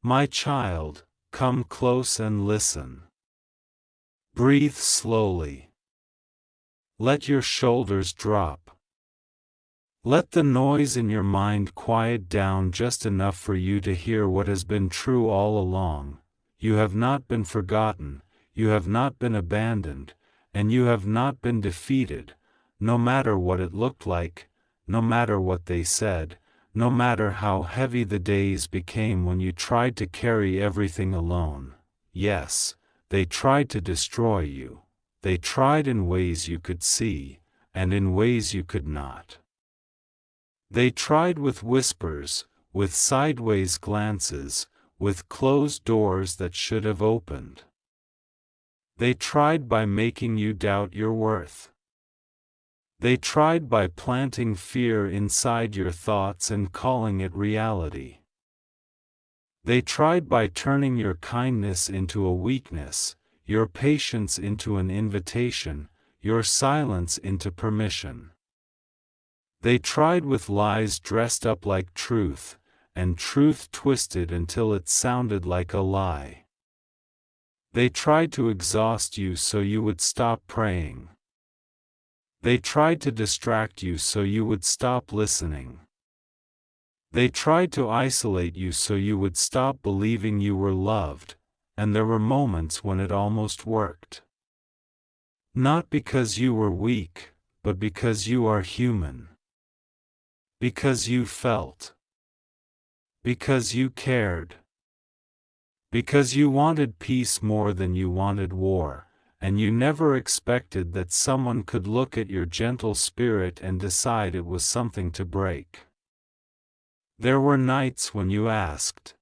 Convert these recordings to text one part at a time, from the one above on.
My child, come close and listen. Breathe slowly. Let your shoulders drop. Let the noise in your mind quiet down just enough for you to hear what has been true all along. You have not been forgotten, you have not been abandoned, and you have not been defeated, no matter what it looked like, no matter what they said, no matter how heavy the days became when you tried to carry everything alone. Yes, they tried to destroy you. They tried in ways you could see, and in ways you could not. They tried with whispers, with sideways glances, with closed doors that should have opened. They tried by making you doubt your worth. They tried by planting fear inside your thoughts and calling it reality. They tried by turning your kindness into a weakness, your patience into an invitation, your silence into permission. They tried with lies dressed up like truth, and truth twisted until it sounded like a lie. They tried to exhaust you so you would stop praying. They tried to distract you so you would stop listening. They tried to isolate you so you would stop believing you were loved, and there were moments when it almost worked. Not because you were weak, but because you are human. Because you felt. Because you cared. Because you wanted peace more than you wanted war. And you never expected that someone could look at your gentle spirit and decide it was something to break. There were nights when you asked,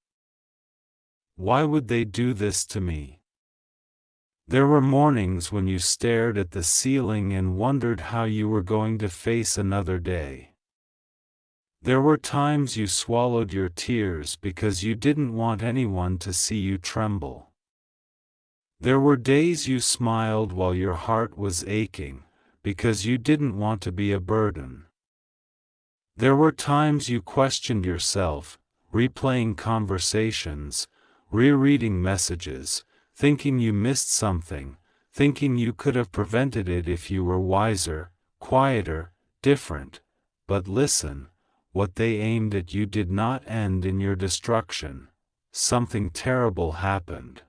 why would they do this to me? There were mornings when you stared at the ceiling and wondered how you were going to face another day. There were times you swallowed your tears because you didn't want anyone to see you tremble. There were days you smiled while your heart was aching, because you didn't want to be a burden. There were times you questioned yourself, replaying conversations, rereading messages, thinking you missed something, thinking you could have prevented it if you were wiser, quieter, different. But listen, what they aimed at you did not end in your destruction. Something terrible happened.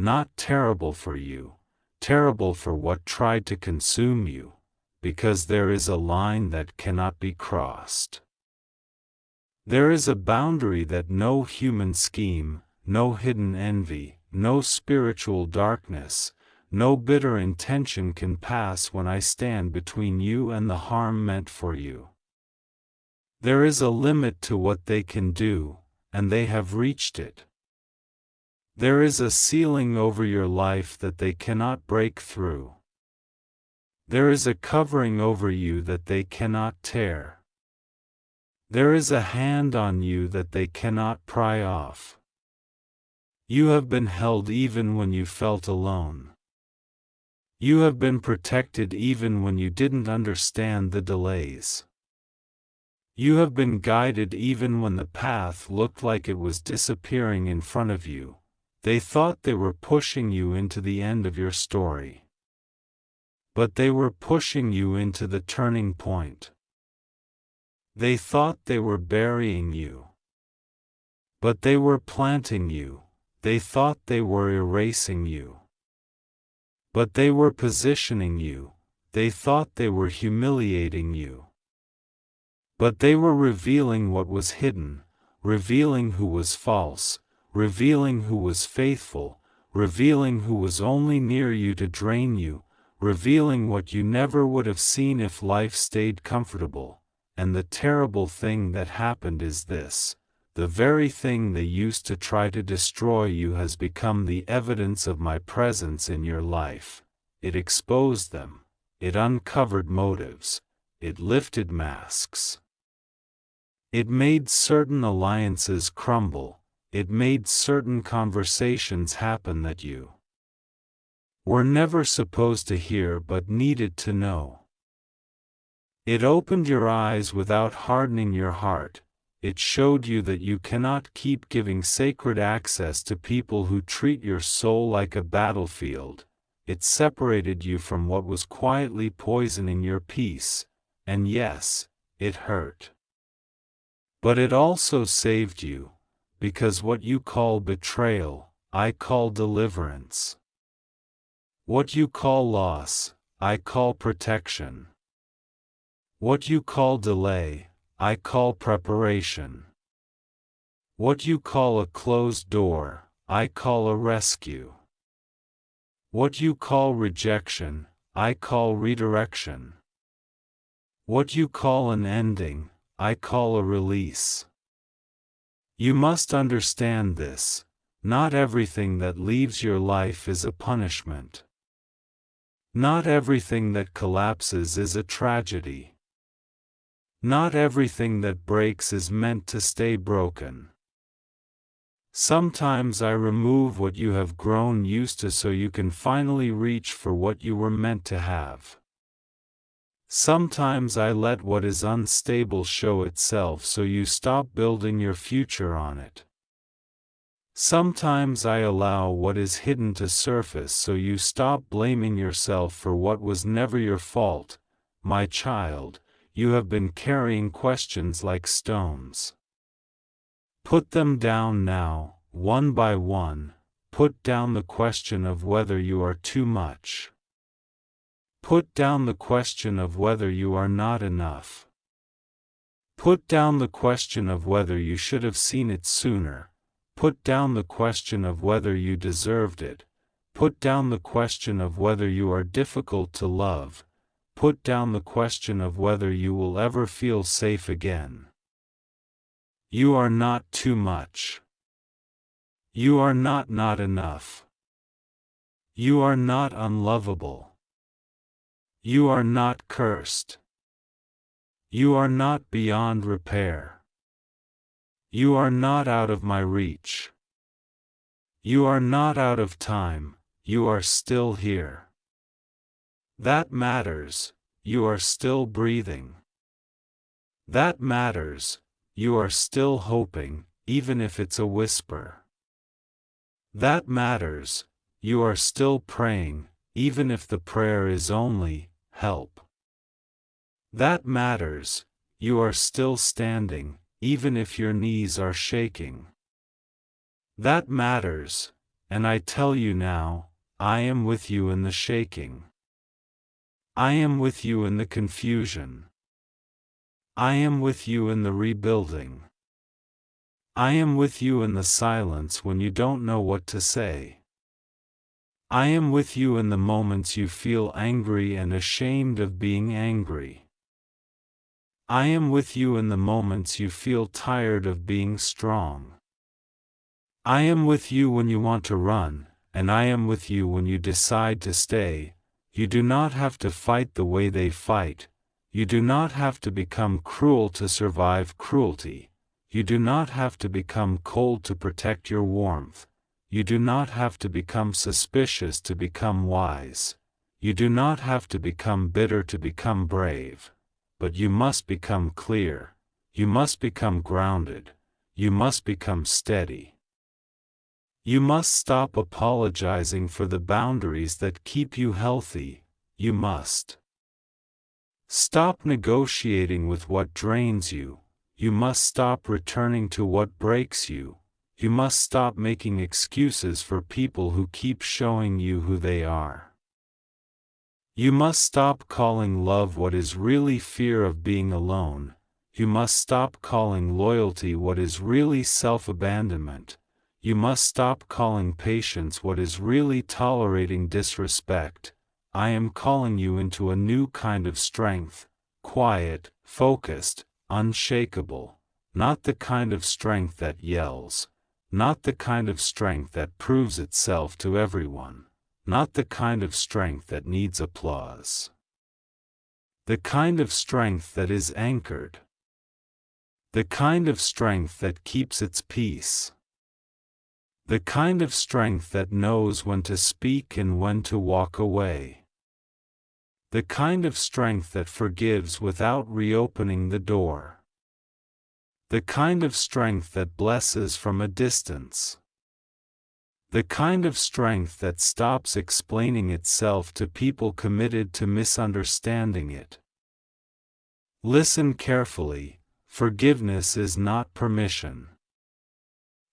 Not terrible for you, terrible for what tried to consume you, because there is a line that cannot be crossed. There is a boundary that no human scheme, no hidden envy, no spiritual darkness, no bitter intention can pass when I stand between you and the harm meant for you. There is a limit to what they can do, and they have reached it. There is a ceiling over your life that they cannot break through. There is a covering over you that they cannot tear. There is a hand on you that they cannot pry off. You have been held even when you felt alone. You have been protected even when you didn't understand the delays. You have been guided even when the path looked like it was disappearing in front of you. They thought they were pushing you into the end of your story. But they were pushing you into the turning point. They thought they were burying you. But they were planting you. They thought they were erasing you. But they were positioning you. They thought they were humiliating you. But they were revealing what was hidden, revealing who was false, revealing who was faithful, revealing who was only near you to drain you, revealing what you never would have seen if life stayed comfortable. And the terrible thing that happened is this: the very thing they used to try to destroy you has become the evidence of my presence in your life. It exposed them. It uncovered motives. It lifted masks. It made certain alliances crumble. It made certain conversations happen that you were never supposed to hear but needed to know. It opened your eyes without hardening your heart. it showed you that you cannot keep giving sacred access to people who treat your soul like a battlefield. It separated you from what was quietly poisoning your peace, and yes, it hurt. But it also saved you, because what you call betrayal, I call deliverance. What you call loss, I call protection. What you call delay, I call preparation. What you call a closed door, I call a rescue. What you call rejection, I call redirection. What you call an ending, I call a release. You must understand this. Not everything that leaves your life is a punishment. Not everything that collapses is a tragedy. Not everything that breaks is meant to stay broken. Sometimes I remove what you have grown used to so you can finally reach for what you were meant to have. Sometimes I let what is unstable show itself so you stop building your future on it. Sometimes I allow what is hidden to surface so you stop blaming yourself for what was never your fault. My child, you have been carrying questions like stones. Put them down now, one by one. Put down the question of whether you are too much. Put down the question of whether you are not enough. Put down the question of whether you should have seen it sooner. Put down the question of whether you deserved it. Put down the question of whether you are difficult to love. Put down the question of whether you will ever feel safe again. You are not too much. You are not enough. You are not unlovable. You are not cursed. You are not beyond repair. You are not out of my reach. You are not out of time, you are still here. That matters, you are still breathing. That matters, you are still hoping, even if it's a whisper. That matters, you are still praying, even if the prayer is only, help. That matters, you are still standing, even if your knees are shaking. That matters, and I tell you now, I am with you in the shaking. I am with you in the confusion. I am with you in the rebuilding. I am with you in the silence when you don't know what to say. I am with you in the moments you feel angry and ashamed of being angry. I am with you in the moments you feel tired of being strong. I am with you when you want to run, and I am with you when you decide to stay. You do not have to fight the way they fight. You do not have to become cruel to survive cruelty. You do not have to become cold to protect your warmth. You do not have to become suspicious to become wise. You do not have to become bitter to become brave. But you must become clear, you must become grounded, you must become steady. You must stop apologizing for the boundaries that keep you healthy, you must stop negotiating with what drains you, you must stop returning to what breaks you, you must stop making excuses for people who keep showing you who they are. You must stop calling love what is really fear of being alone. You must stop calling loyalty what is really self-abandonment. You must stop calling patience what is really tolerating disrespect. I am calling you into a new kind of strength, quiet, focused, unshakable, not the kind of strength that yells, not the kind of strength that proves itself to everyone. Not the kind of strength that needs applause. The kind of strength that is anchored. The kind of strength that keeps its peace. The kind of strength that knows when to speak and when to walk away. The kind of strength that forgives without reopening the door. The kind of strength that blesses from a distance. The kind of strength that stops explaining itself to people committed to misunderstanding it. Listen carefully. Forgiveness is not permission.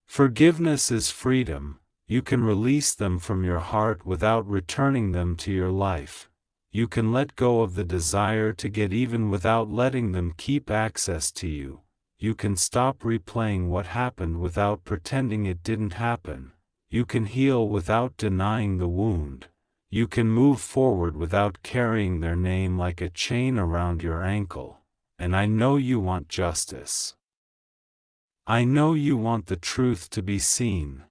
Forgiveness is freedom. You can release them from your heart without returning them to your life. You can let go of the desire to get even without letting them keep access to you. You can stop replaying what happened without pretending it didn't happen. You can heal without denying the wound. You can move forward without carrying their name like a chain around your ankle. And I know you want justice. I know you want the truth to be seen.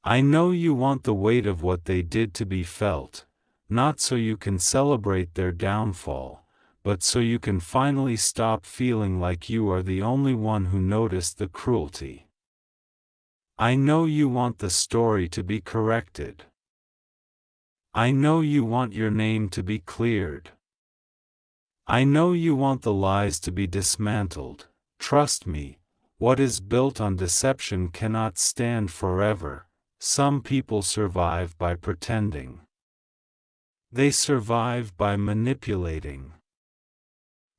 I know you want the weight of what they did to be felt, not so you can celebrate their downfall, but so you can finally stop feeling like you are the only one who noticed the cruelty. I know you want the story to be corrected. I know you want your name to be cleared. I know you want the lies to be dismantled. Trust me, what is built on deception cannot stand forever. Some people survive by pretending. They survive by manipulating.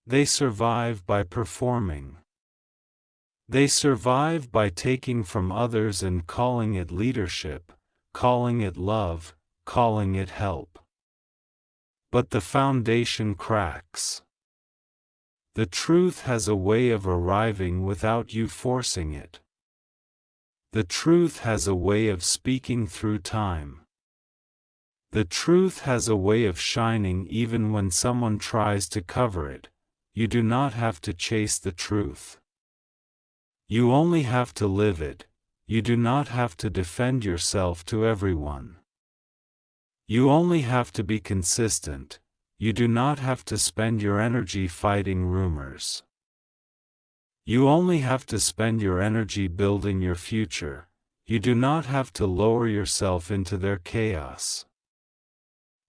They survive by performing. They survive by taking from others and calling it leadership, calling it love, calling it help. But the foundation cracks. The truth has a way of arriving without you forcing it. The truth has a way of speaking through time. The truth has a way of shining even when someone tries to cover it. You do not have to chase the truth. You only have to live it. You do not have to defend yourself to everyone. You only have to be consistent. You do not have to spend your energy fighting rumors. You only have to spend your energy building your future. You do not have to lower yourself into their chaos.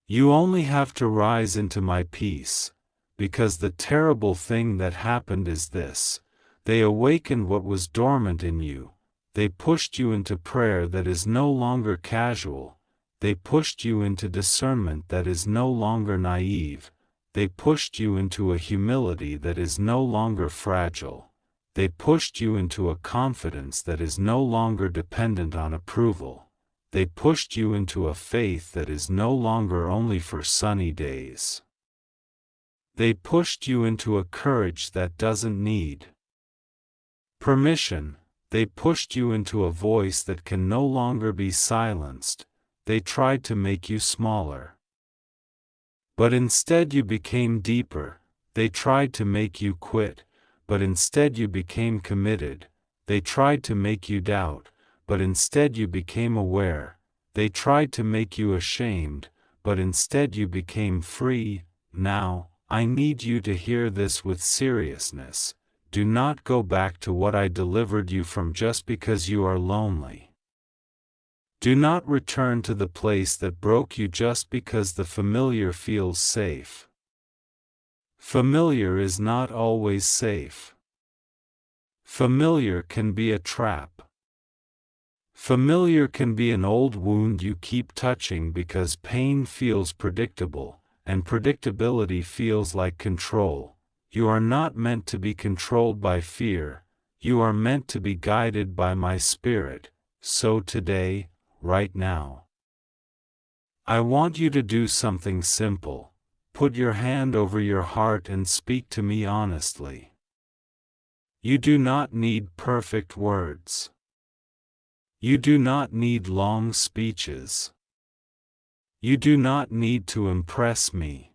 You only have to rise into my peace. Because the terrible thing that happened is this: they awakened what was dormant in you. They pushed you into prayer that is no longer casual. They pushed you into discernment that is no longer naive. They pushed you into a humility that is no longer fragile. They pushed you into a confidence that is no longer dependent on approval. They pushed you into a faith that is no longer only for sunny days. They pushed you into a courage that doesn't need permission. They pushed you into a voice that can no longer be silenced. They tried to make you smaller. But instead you became deeper. They tried to make you quit, but instead you became committed. They tried to make you doubt, but instead you became aware. They tried to make you ashamed, but instead you became free. Now, I need you to hear this with seriousness. Do not go back to what I delivered you from just because you are lonely. Do not return to the place that broke you just because the familiar feels safe. Familiar is not always safe. Familiar can be a trap. Familiar can be an old wound you keep touching because pain feels predictable, and predictability feels like control. You are not meant to be controlled by fear. You are meant to be guided by my spirit. So today, right now, I want you to do something simple. Put your hand over your heart and speak to me honestly. You do not need perfect words. You do not need long speeches. You do not need to impress me.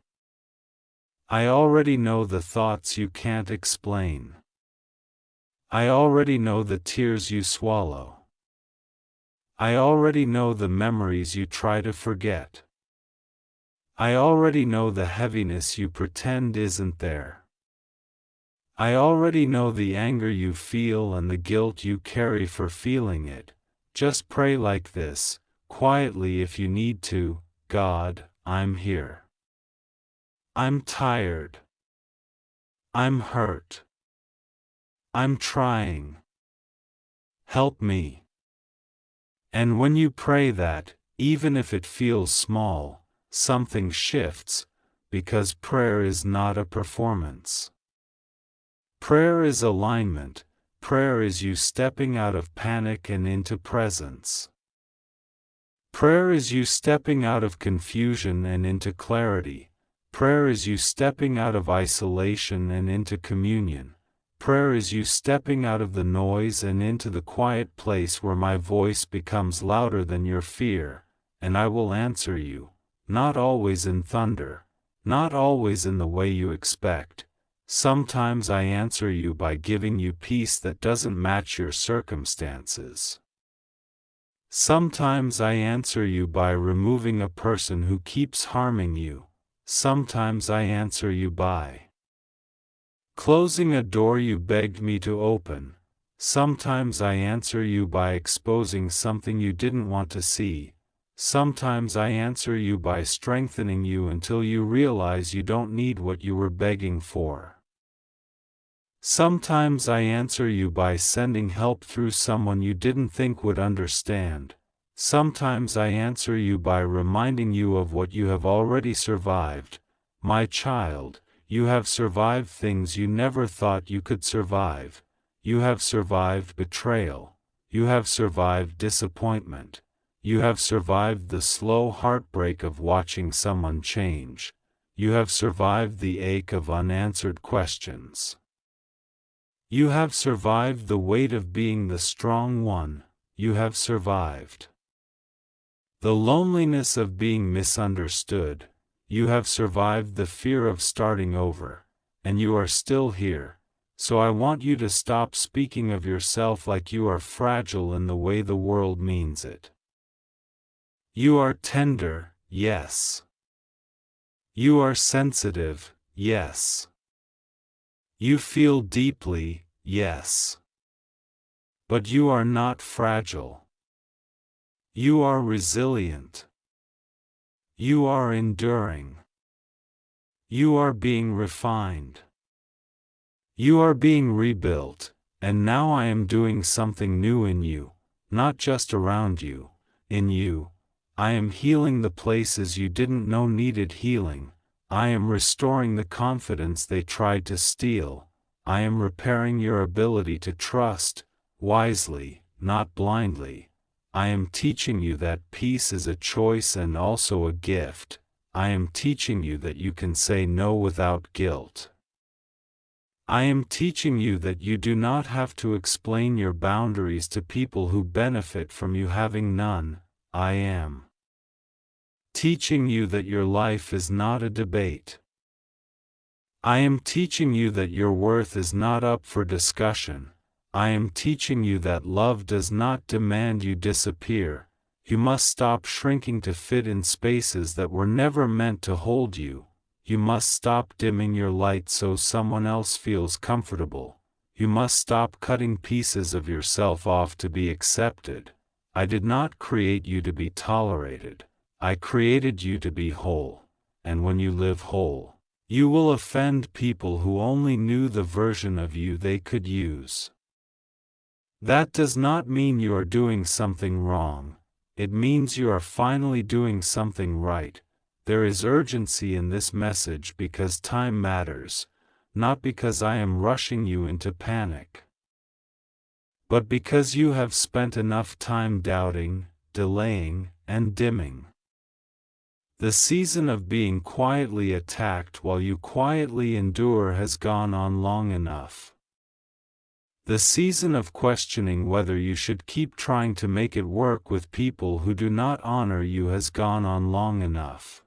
I already know the thoughts you can't explain. I already know the tears you swallow. I already know the memories you try to forget. I already know the heaviness you pretend isn't there. I already know the anger you feel and the guilt you carry for feeling it. Just pray like this, quietly if you need to. God, I'm here. I'm tired. I'm hurt. I'm trying. Help me. And when you pray that, even if it feels small, something shifts, because prayer is not a performance. Prayer is alignment. Prayer is you stepping out of panic and into presence. Prayer is you stepping out of confusion and into clarity. Prayer is you stepping out of isolation and into communion. Prayer is you stepping out of the noise and into the quiet place where my voice becomes louder than your fear, and I will answer you, not always in thunder, not always in the way you expect. Sometimes I answer you by giving you peace that doesn't match your circumstances. Sometimes I answer you by removing a person who keeps harming you. Sometimes I answer you by closing a door you begged me to open. Sometimes I answer you by exposing something you didn't want to see. Sometimes I answer you by strengthening you until you realize you don't need what you were begging for. Sometimes I answer you by sending help through someone you didn't think would understand. Sometimes I answer you by reminding you of what you have already survived. My child, you have survived things you never thought you could survive. You have survived betrayal. You have survived disappointment. You have survived the slow heartbreak of watching someone change. You have survived the ache of unanswered questions. You have survived the weight of being the strong one. You have survived the loneliness of being misunderstood. You have survived the fear of starting over, and you are still here. So I want you to stop speaking of yourself like you are fragile in the way the world means it. You are tender, yes. You are sensitive, yes. You feel deeply, yes. But you are not fragile. You are resilient. You are enduring. You are being refined. You are being rebuilt, and now I am doing something new in you, not just around you, in you. I am healing the places you didn't know needed healing. I am restoring the confidence they tried to steal. I am repairing your ability to trust, wisely, not blindly. I am teaching you that peace is a choice and also a gift. I am teaching you that you can say no without guilt. I am teaching you that you do not have to explain your boundaries to people who benefit from you having none. I am teaching you that your life is not a debate. I am teaching you that your worth is not up for discussion. I am teaching you that love does not demand you disappear. You must stop shrinking to fit in spaces that were never meant to hold you. You must stop dimming your light so someone else feels comfortable. You must stop cutting pieces of yourself off to be accepted. I did not create you to be tolerated. I created you to be whole. And when you live whole, you will offend people who only knew the version of you they could use. That does not mean you are doing something wrong. It means you are finally doing something right. There is urgency in this message because time matters, not because I am rushing you into panic, but because you have spent enough time doubting, delaying, and dimming. The season of being quietly attacked while you quietly endure has gone on long enough. The season of questioning whether you should keep trying to make it work with people who do not honor you has gone on long enough.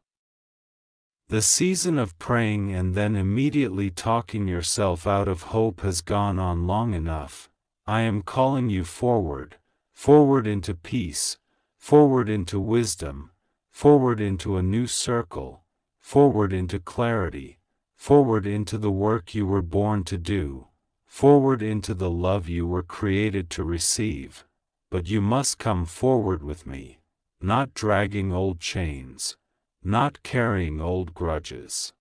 The season of praying and then immediately talking yourself out of hope has gone on long enough. I am calling you forward, forward into peace, forward into wisdom, forward into a new circle, forward into clarity, forward into the work you were born to do, forward into the love you were created to receive. But you must come forward with me, not dragging old chains, not carrying old grudges,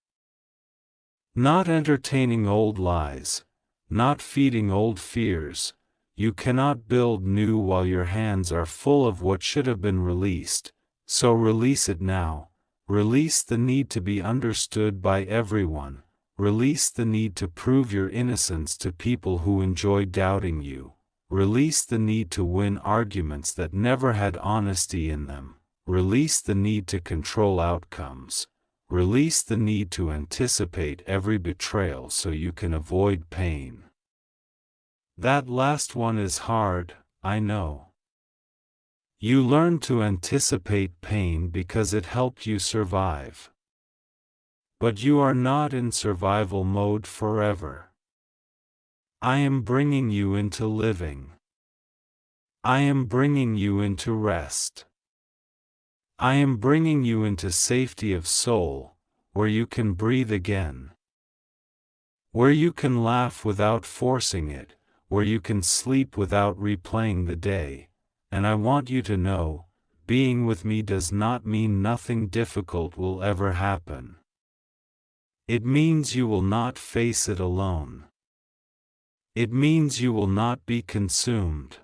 not entertaining old lies, not feeding old fears. You cannot build new while your hands are full of what should have been released, so release it now. Release the need to be understood by everyone. Release the need to prove your innocence to people who enjoy doubting you. Release the need to win arguments that never had honesty in them. Release the need to control outcomes. Release the need to anticipate every betrayal so you can avoid pain. That last one is hard, I know. You learn to anticipate pain because it helped you survive. But you are not in survival mode forever. I am bringing you into living. I am bringing you into rest. I am bringing you into safety of soul, where you can breathe again. Where you can laugh without forcing it, where you can sleep without replaying the day. And I want you to know, being with me does not mean nothing difficult will ever happen. It means you will not face it alone. It means you will not be consumed.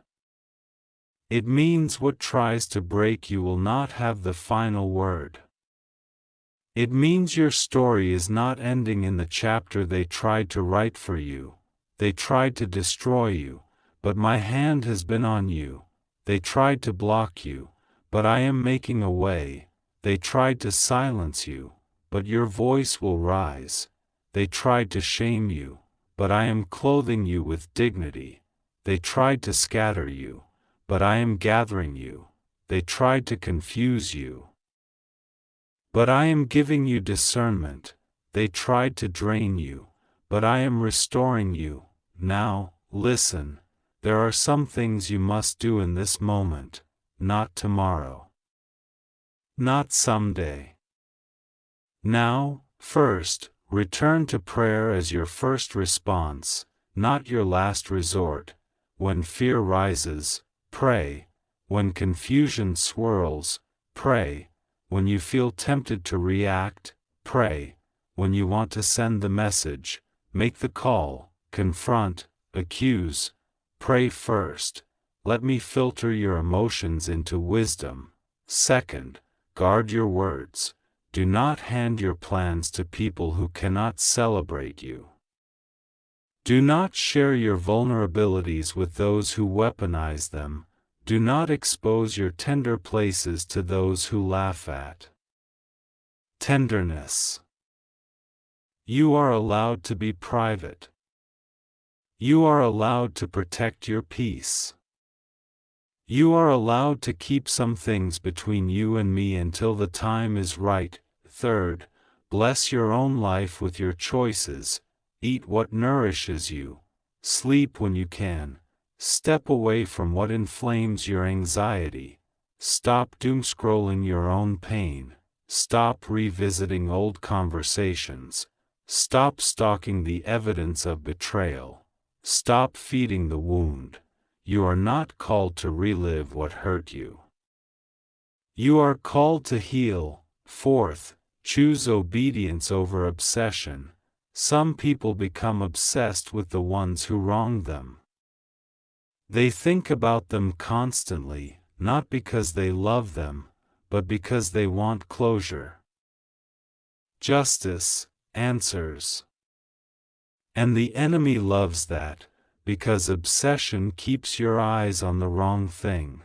It means what tries to break you will not have the final word. It means your story is not ending in the chapter they tried to write for you. They tried to destroy you, but my hand has been on you. They tried to block you, but I am making a way. They tried to silence you, but your voice will rise. They tried to shame you, but I am clothing you with dignity. They tried to scatter you, but I am gathering you. They tried to confuse you, but I am giving you discernment. They tried to drain you, but I am restoring you. Now, listen, there are some things you must do in this moment, not tomorrow. Not someday. Now, first, return to prayer as your first response, not your last resort. When fear rises, pray. When confusion swirls, pray. When you feel tempted to react, pray. When you want to send the message, make the call, confront, accuse, pray first. Let me filter your emotions into wisdom. Second, guard your words. Do not hand your plans to people who cannot celebrate you. Do not share your vulnerabilities with those who weaponize them. Do not expose your tender places to those who laugh at. Tenderness. You are allowed to be private. You are allowed to protect your peace. You are allowed to keep some things between you and me until the time is right. Third, bless your own life with your choices. Eat what nourishes you. Sleep when you can. Step away from what inflames your anxiety. Stop doom-scrolling your own pain. Stop revisiting old conversations. Stop stalking the evidence of betrayal. Stop feeding the wound. You are not called to relive what hurt you. You are called to heal. Fourth, choose obedience over obsession. Some people become obsessed with the ones who wronged them. They think about them constantly, not because they love them, but because they want closure. Justice, answers. And the enemy loves that, because obsession keeps your eyes on the wrong thing.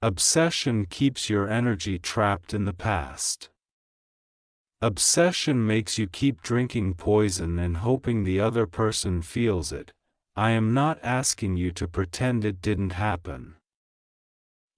Obsession keeps your energy trapped in the past. Obsession makes you keep drinking poison and hoping the other person feels it. I am not asking you to pretend it didn't happen.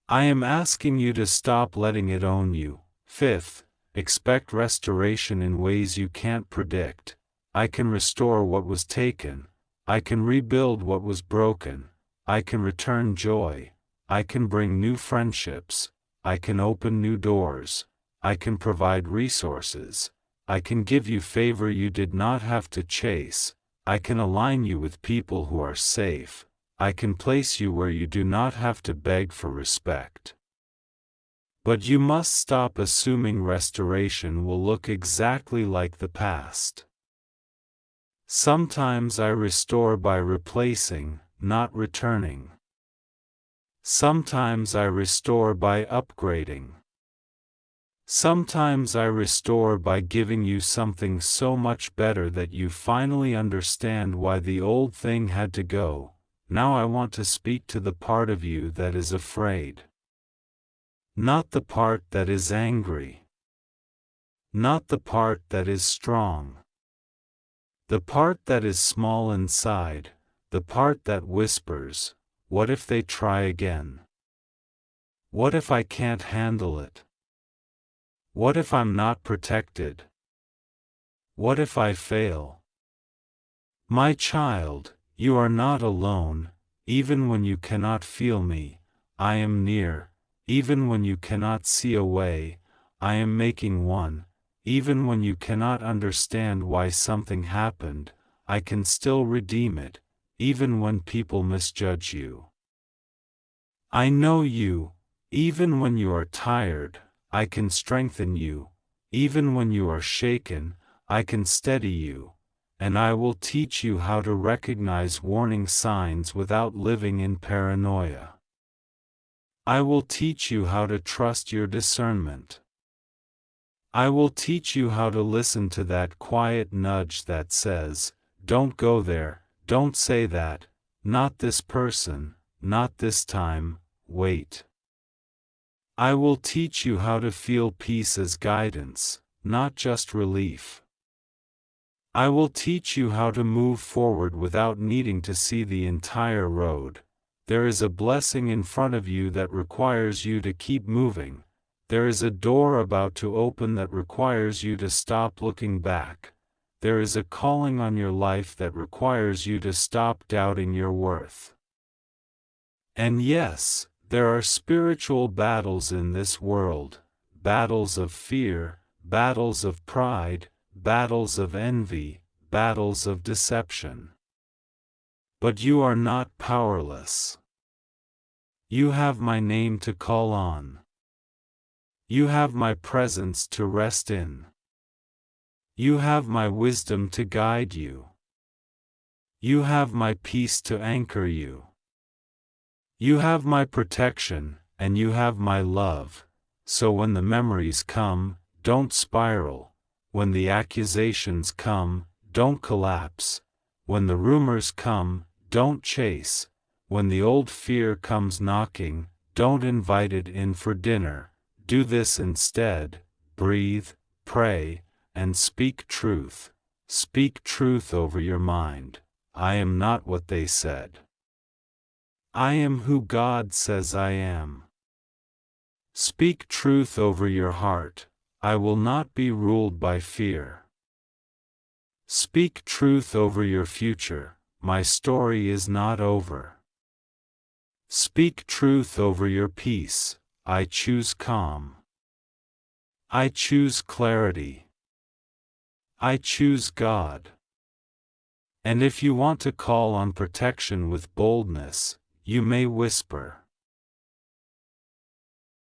I am asking you to stop letting it own you. Fifth, expect restoration in ways you can't predict. I can restore what was taken. I can rebuild what was broken. I can return joy. I can bring new friendships. I can open new doors. I can provide resources. I can give you favor you did not have to chase. I can align you with people who are safe. I can place you where you do not have to beg for respect. But you must stop assuming restoration will look exactly like the past. Sometimes I restore by replacing, not returning. Sometimes I restore by upgrading. Sometimes I restore by giving you something so much better that you finally understand why the old thing had to go. Now I want to speak to the part of you that is afraid. Not the part that is angry. Not the part that is strong. The part that is small inside, the part that whispers, what if they try again? What if I can't handle it? What if I'm not protected? What if I fail? My child, you are not alone. Even when you cannot feel me, I am near. Even when you cannot see a way, I am making one. Even when you cannot understand why something happened, I can still redeem it, even when people misjudge you. I know you. Even when you are tired, I can strengthen you. Even when you are shaken, I can steady you. And I will teach you how to recognize warning signs without living in paranoia. I will teach you how to trust your discernment. I will teach you how to listen to that quiet nudge that says, don't go there, don't say that, not this person, not this time, wait. I will teach you how to feel peace as guidance, not just relief. I will teach you how to move forward without needing to see the entire road. There is a blessing in front of you that requires you to keep moving. There is a door about to open that requires you to stop looking back. There is a calling on your life that requires you to stop doubting your worth. And yes, there are spiritual battles in this world, battles of fear, battles of pride, battles of envy, battles of deception. But you are not powerless. You have my name to call on. You have my presence to rest in. You have my wisdom to guide you. You have my peace to anchor you. You have my protection, and you have my love, so when the memories come, don't spiral. When the accusations come, don't collapse. When the rumors come, don't chase. When the old fear comes knocking, don't invite it in for dinner. Do this instead: breathe, pray, and speak truth. Speak truth over your mind. I am not what they said. I am who God says I am. Speak truth over your heart. I will not be ruled by fear. Speak truth over your future. My story is not over. Speak truth over your peace. I choose calm. I choose clarity. I choose God. And if you want to call on protection with boldness, you may whisper.